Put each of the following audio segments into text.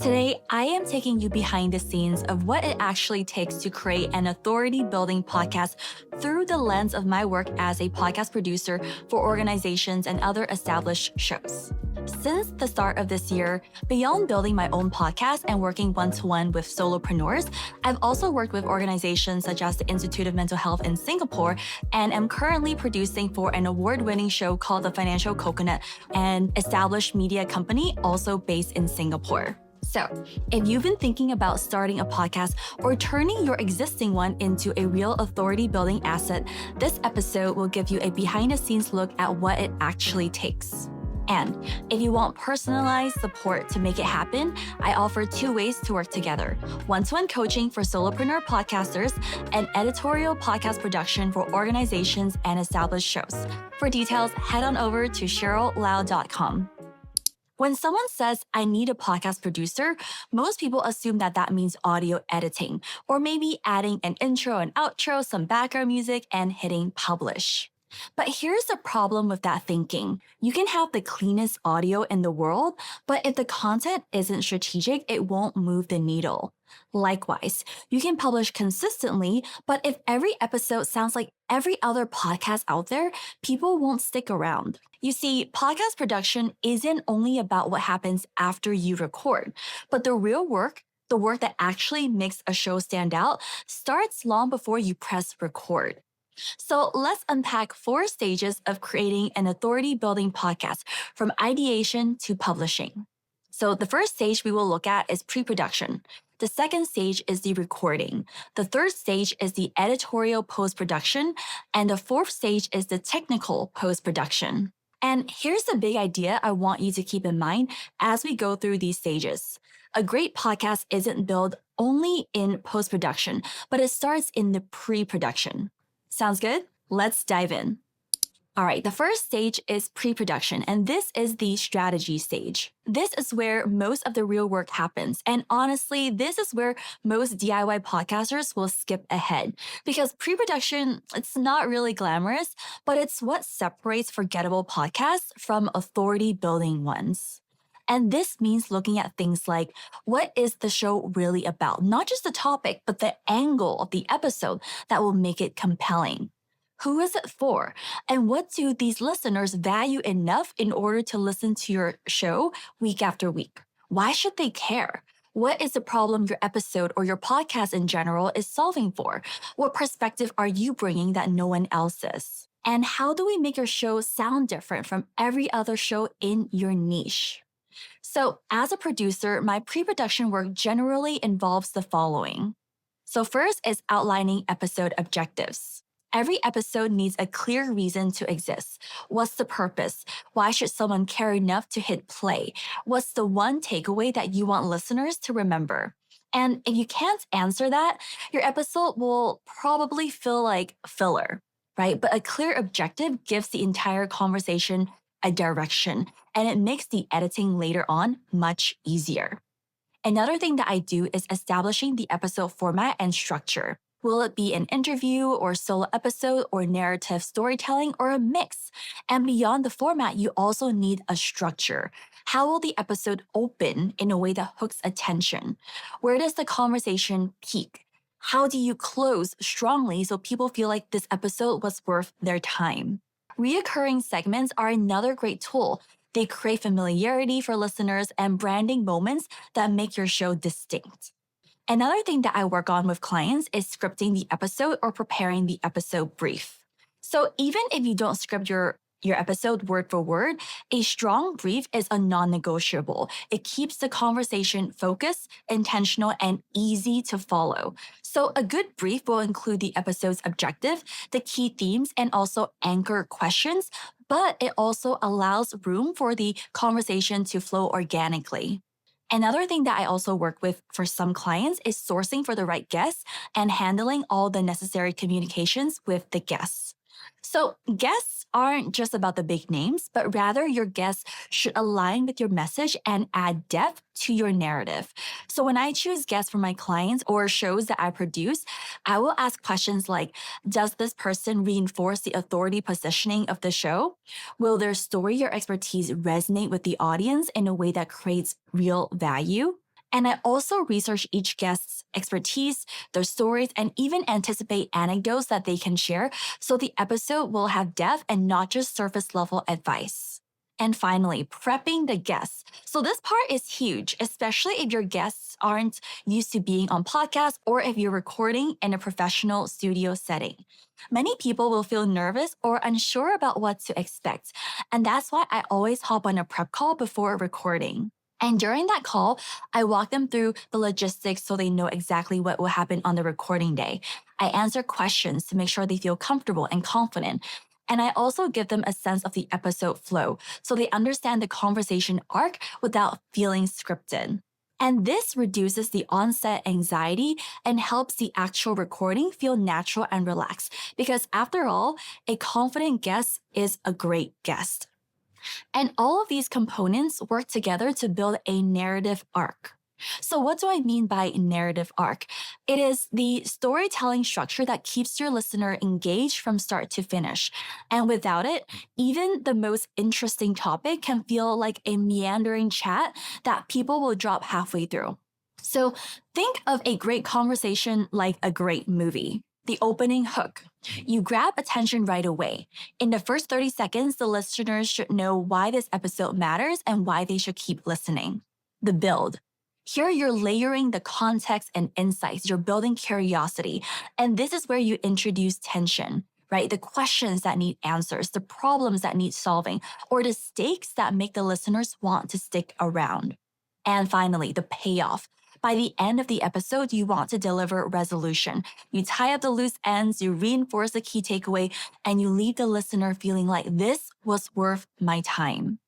Today, I am taking you behind the scenes of what it actually takes to create an authority-building podcast through the lens of my work as a podcast producer for organizations and other established shows. Since the start of this year, beyond building my own podcast and working one-to-one with solopreneurs, I've also worked with organizations such as the Institute of Mental Health in Singapore and am currently producing for an award-winning show called The Financial Coconut, an established media company also based in Singapore. So, if you've been thinking about starting a podcast or turning your existing one into a real authority-building asset, this episode will give you a behind-the-scenes look at what it actually takes. And if you want personalized support to make it happen, I offer 2 ways to work together: one-to-one coaching for solopreneur podcasters and editorial podcast production for organizations and established shows. For details, head on over to CherylLau.com. When someone says, I need a podcast producer, most people assume that means audio editing, or maybe adding an intro and outro, some background music, and hitting publish. But here's the problem with that thinking. You can have the cleanest audio in the world, but if the content isn't strategic, it won't move the needle. Likewise, you can publish consistently, but if every episode sounds like every other podcast out there, people won't stick around. You see, podcast production isn't only about what happens after you record, but the real work, the work that actually makes a show stand out, starts long before you press record. So let's unpack 4 stages of creating an authority-building podcast from ideation to publishing. So the first stage we will look at is pre-production. The second stage is the recording. The third stage is the editorial post-production. And the fourth stage is the technical post-production. And here's the big idea I want you to keep in mind as we go through these stages. A great podcast isn't built only in post-production, but it starts in the pre-production. Sounds good? Let's dive in. All right, the first stage is pre-production, and this is the strategy stage. This is where most of the real work happens. And honestly, this is where most DIY podcasters will skip ahead because pre-production, it's not really glamorous, but it's what separates forgettable podcasts from authority-building ones. And this means looking at things like, what is the show really about? Not just the topic, but the angle of the episode that will make it compelling. Who is it for? And what do these listeners value enough in order to listen to your show week after week? Why should they care? What is the problem your episode or your podcast in general is solving for? What perspective are you bringing that no one else is? And how do we make your show sound different from every other show in your niche? So as a producer, my pre-production work generally involves the following. So first is outlining episode objectives. Every episode needs a clear reason to exist. What's the purpose? Why should someone care enough to hit play? What's the one takeaway that you want listeners to remember? And if you can't answer that, your episode will probably feel like filler, right? But a clear objective gives the entire conversation a direction, and it makes the editing later on much easier. Another thing that I do is establishing the episode format and structure. Will it be an interview or solo episode or narrative storytelling or a mix? And beyond the format, you also need a structure. How will the episode open in a way that hooks attention? Where does the conversation peak? How do you close strongly so people feel like this episode was worth their time? Reoccurring segments are another great tool. They create familiarity for listeners and branding moments that make your show distinct. Another thing that I work on with clients is scripting the episode or preparing the episode brief. So even if you don't script your episode word for word, a strong brief is a non-negotiable. It keeps the conversation focused, intentional, and easy to follow. So a good brief will include the episode's objective, the key themes, and also anchor questions, but it also allows room for the conversation to flow organically. Another thing that I also work with for some clients is sourcing for the right guests and handling all the necessary communications with the guests. So guests aren't just about the big names, but rather your guests should align with your message and add depth to your narrative. So when I choose guests for my clients or shows that I produce, I will ask questions like, does this person reinforce the authority positioning of the show? Will their story or expertise resonate with the audience in a way that creates real value? And I also research each guest's expertise, their stories, and even anticipate anecdotes that they can share so the episode will have depth and not just surface level advice. And finally, prepping the guests. So this part is huge, especially if your guests aren't used to being on podcasts or if you're recording in a professional studio setting. Many people will feel nervous or unsure about what to expect. And that's why I always hop on a prep call before recording. And during that call, I walk them through the logistics so they know exactly what will happen on the recording day. I answer questions to make sure they feel comfortable and confident. And I also give them a sense of the episode flow so they understand the conversation arc without feeling scripted. And this reduces the onset anxiety and helps the actual recording feel natural and relaxed. Because after all, a confident guest is a great guest. And all of these components work together to build a narrative arc. So, what do I mean by narrative arc? It is the storytelling structure that keeps your listener engaged from start to finish. And without it, even the most interesting topic can feel like a meandering chat that people will drop halfway through. So, think of a great conversation like a great movie. The opening hook. You grab attention right away. In the first 30 seconds, the listeners should know why this episode matters and why they should keep listening. The build. Here, you're layering the context and insights. You're building curiosity. And this is where you introduce tension, right? The questions that need answers, the problems that need solving, or the stakes that make the listeners want to stick around. And finally, the payoff. By the end of the episode, you want to deliver resolution. You tie up the loose ends, you reinforce the key takeaway, and you leave the listener feeling like this was worth my time.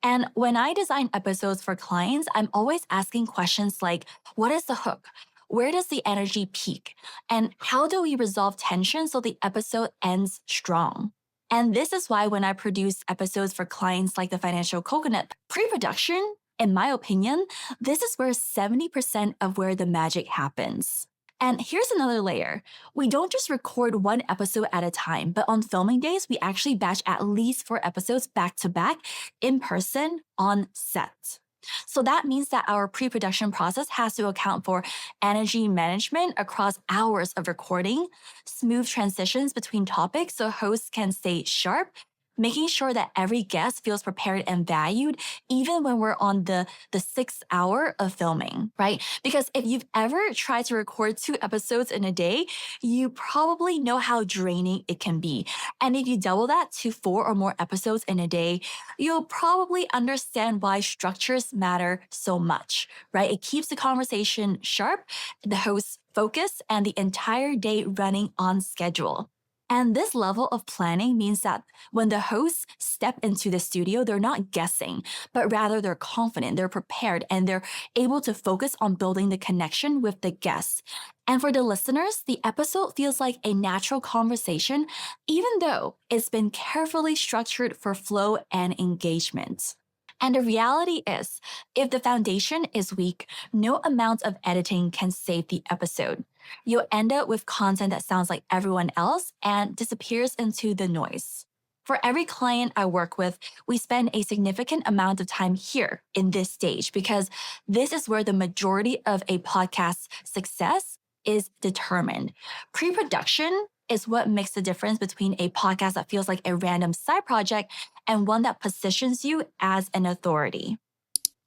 And when I design episodes for clients, I'm always asking questions like, what is the hook? Where does the energy peak? And how do we resolve tension so the episode ends strong? And this is why when I produce episodes for clients like the Financial Coconut, pre-production, in my opinion, this is where 70% of where the magic happens. And here's another layer. We don't just record one episode at a time, but on filming days, we actually batch at least 4 episodes back to back in person on set. So that means that our pre-production process has to account for energy management across hours of recording, smooth transitions between topics so hosts can stay sharp, making sure that every guest feels prepared and valued, even when we're on the 6th hour of filming, right? Because if you've ever tried to record 2 episodes in a day, you probably know how draining it can be. And if you double that to 4 or more episodes in a day, you'll probably understand why structures matter so much, right? It keeps the conversation sharp, the host's focus, and the entire day running on schedule. And this level of planning means that when the hosts step into the studio, they're not guessing, but rather they're confident, they're prepared, and they're able to focus on building the connection with the guests. And for the listeners, the episode feels like a natural conversation, even though it's been carefully structured for flow and engagement. And the reality is, if the foundation is weak, no amount of editing can save the episode. You'll end up with content that sounds like everyone else and disappears into the noise. For every client I work with, we spend a significant amount of time here in this stage because this is where the majority of a podcast's success is determined. Pre-production is what makes the difference between a podcast that feels like a random side project and one that positions you as an authority.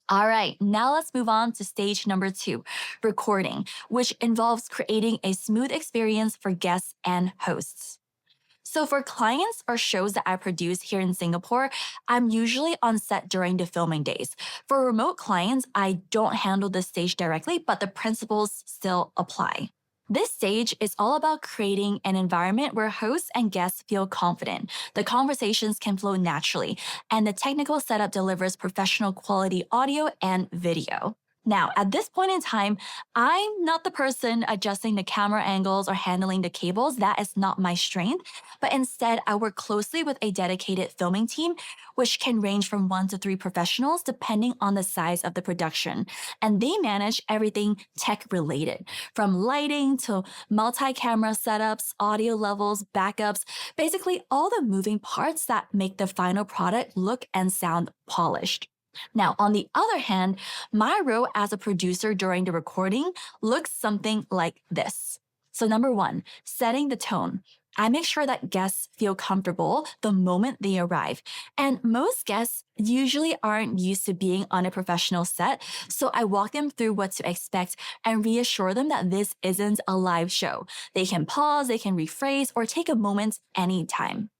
All right, now let's move on to stage number 2, recording, which involves creating a smooth experience for guests and hosts. So for clients or shows that I produce here in Singapore, I'm usually on set during the filming days. For remote clients, I don't handle this stage directly, but the principles still apply. This stage is all about creating an environment where hosts and guests feel confident. The conversations can flow naturally, and the technical setup delivers professional quality audio and video. Now, at this point in time, I'm not the person adjusting the camera angles or handling the cables. That is not my strength. But instead, I work closely with a dedicated filming team, which can range from 1 to 3 professionals depending on the size of the production. And they manage everything tech related, from lighting to multi-camera setups, audio levels, backups, basically all the moving parts that make the final product look and sound polished. Now, on the other hand, my role as a producer during the recording looks something like this. So, number one, setting the tone. I make sure that guests feel comfortable the moment they arrive. And most guests usually aren't used to being on a professional set, so I walk them through what to expect and reassure them that this isn't a live show. They can pause, they can rephrase, or take a moment anytime.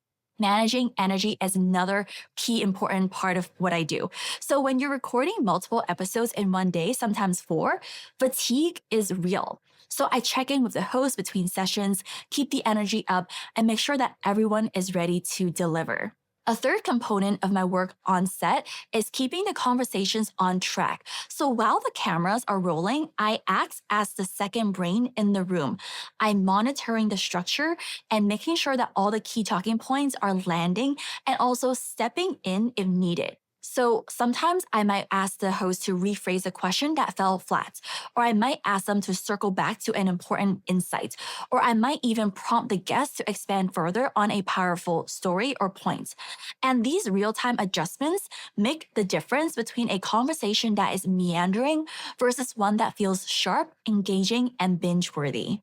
Managing energy is another key important part of what I do. So when you're recording multiple episodes in one day, sometimes four, fatigue is real. So I check in with the host between sessions, keep the energy up, and make sure that everyone is ready to deliver. A third component of my work on set is keeping the conversations on track. So while the cameras are rolling, I act as the second brain in the room. I'm monitoring the structure and making sure that all the key talking points are landing and also stepping in if needed. So sometimes I might ask the host to rephrase a question that fell flat, or I might ask them to circle back to an important insight, or I might even prompt the guest to expand further on a powerful story or point. And these real time adjustments make the difference between a conversation that is meandering versus one that feels sharp, engaging, and binge worthy.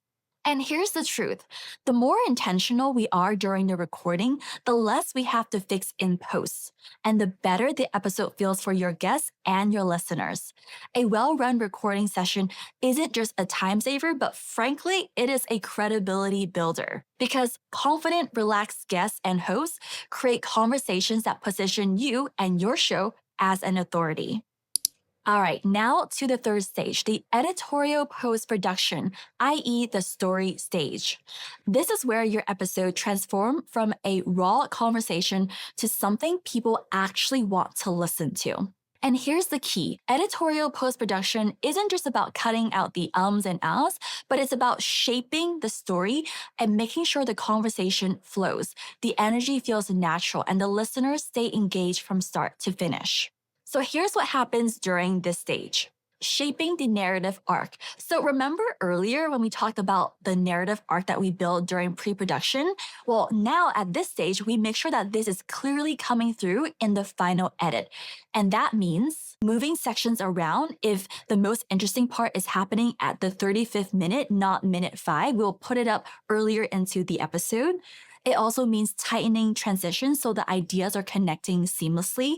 And here's the truth, the more intentional we are during the recording, the less we have to fix in post, and the better the episode feels for your guests and your listeners. A well run recording session isn't just a time saver, but frankly, it is a credibility builder. Because confident, relaxed guests and hosts create conversations that position you and your show as an authority. All right, now to the third stage, the editorial post-production, i.e. the story stage. This is where your episode transforms from a raw conversation to something people actually want to listen to. And here's the key. Editorial post-production isn't just about cutting out the ums and ahs, but it's about shaping the story and making sure the conversation flows, the energy feels natural, and the listeners stay engaged from start to finish. So here's what happens during this stage. Shaping the narrative arc. So remember earlier when we talked about the narrative arc that we build during pre-production? Well, now at this stage, we make sure that this is clearly coming through in the final edit. And that means moving sections around. If the most interesting part is happening at the 35th minute, not minute 5, we'll put it up earlier into the episode. It also means tightening transitions so the ideas are connecting seamlessly.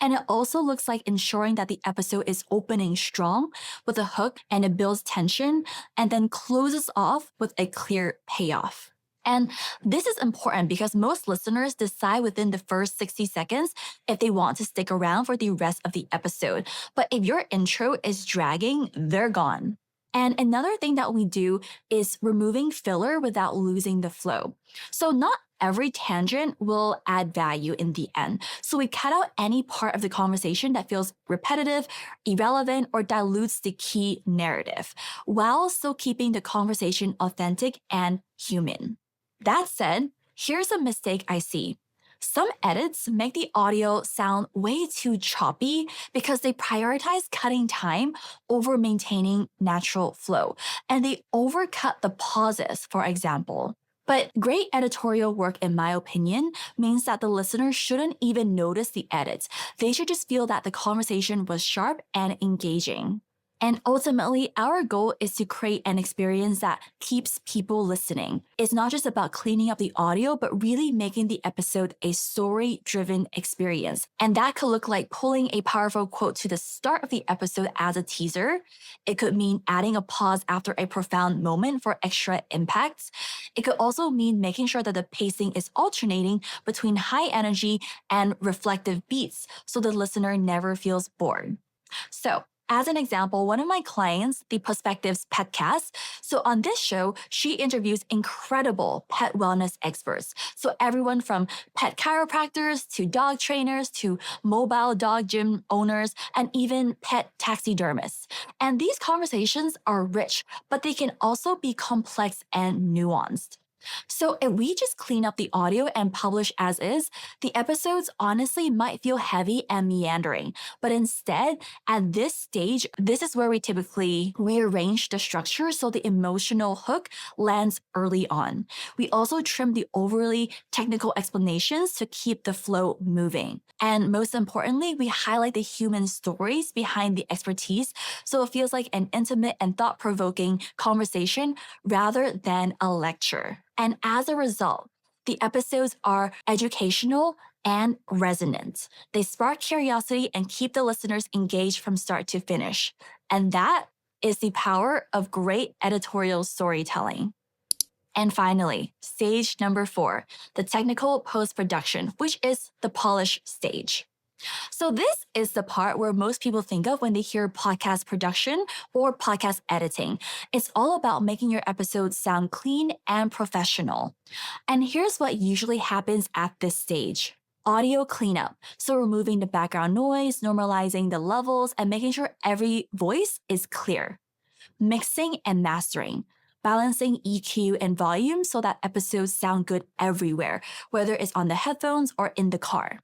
And it also looks like ensuring that the episode is opening strong with a hook and it builds tension and then closes off with a clear payoff. And this is important because most listeners decide within the first 60 seconds if they want to stick around for the rest of the episode. But if your intro is dragging, they're gone. And another thing that we do is removing filler without losing the flow. So not every tangent will add value in the end. So we cut out any part of the conversation that feels repetitive, irrelevant, or dilutes the key narrative, while still keeping the conversation authentic and human. That said, here's a mistake I see. Some edits make the audio sound way too choppy because they prioritize cutting time over maintaining natural flow, and they overcut the pauses, for example. But great editorial work, in my opinion, means that the listener shouldn't even notice the edits. They should just feel that the conversation was sharp and engaging. And ultimately, our goal is to create an experience that keeps people listening. It's not just about cleaning up the audio, but really making the episode a story-driven experience. And that could look like pulling a powerful quote to the start of the episode as a teaser. It could mean adding a pause after a profound moment for extra impact. It could also mean making sure that the pacing is alternating between high energy and reflective beats so the listener never feels bored. So, as an example, one of my clients, the Perspectives Petcast, so on this show, she interviews incredible pet wellness experts. So everyone from pet chiropractors to dog trainers to mobile dog gym owners and even pet taxidermists. And these conversations are rich, but they can also be complex and nuanced. So if we just clean up the audio and publish as is, the episodes honestly might feel heavy and meandering. But instead, at this stage, this is where we typically rearrange the structure so the emotional hook lands early on. We also trim the overly technical explanations to keep the flow moving. And most importantly, we highlight the human stories behind the expertise so it feels like an intimate and thought-provoking conversation rather than a lecture. And as a result, the episodes are educational and resonant. They spark curiosity and keep the listeners engaged from start to finish. And that is the power of great editorial storytelling. And finally, stage number 4, the technical post-production, which is the polish stage. So this is the part where most people think of when they hear podcast production or podcast editing. It's all about making your episodes sound clean and professional. And here's what usually happens at this stage. Audio cleanup. So removing the background noise, normalizing the levels, and making sure every voice is clear. Mixing and mastering. Balancing EQ and volume so that episodes sound good everywhere, whether it's on the headphones or in the car.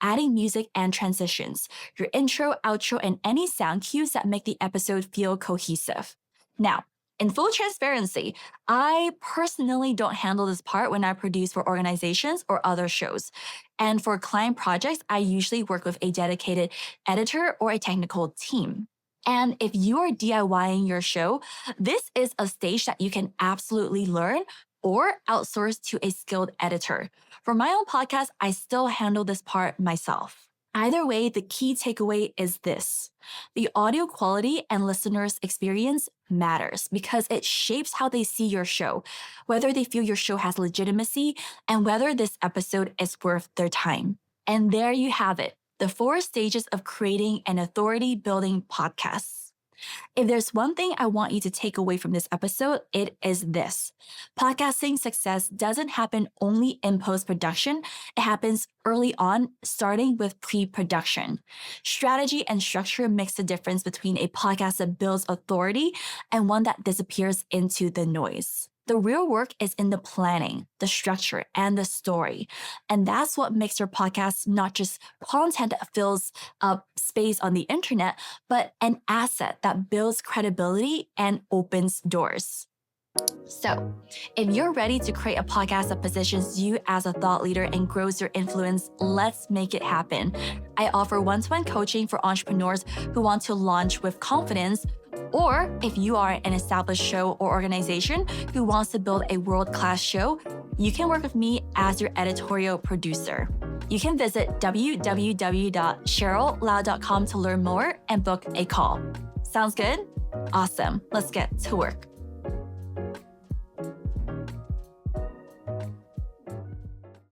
Adding music and transitions, your intro, outro, and any sound cues that make the episode feel cohesive. Now, in full transparency, I personally don't handle this part when I produce for organizations or other shows. And for client projects, I usually work with a dedicated editor or a technical team. And if you are DIYing your show, this is a stage that you can absolutely learn or outsource to a skilled editor. For my own podcast, I still handle this part myself. Either way, the key takeaway is this. The audio quality and listeners' experience matters because it shapes how they see your show, whether they feel your show has legitimacy, and whether this episode is worth their time. And there you have it, the 4 stages of creating an authority-building podcast. If there's one thing I want you to take away from this episode, it is this. Podcasting success doesn't happen only in post-production. It happens early on, starting with pre-production. Strategy and structure makes the difference between a podcast that builds authority and one that disappears into the noise. The real work is in the planning, the structure, and the story. And that's what makes your podcast not just content that fills up space on the internet, but an asset that builds credibility and opens doors. So, if you're ready to create a podcast that positions you as a thought leader and grows your influence, let's make it happen. I offer one-to-one coaching for entrepreneurs who want to launch with confidence. Or if you are an established show or organization who wants to build a world-class show, you can work with me as your editorial producer. You can visit www.cheryllau.com to learn more and book a call. Sounds good? Awesome. Let's get to work.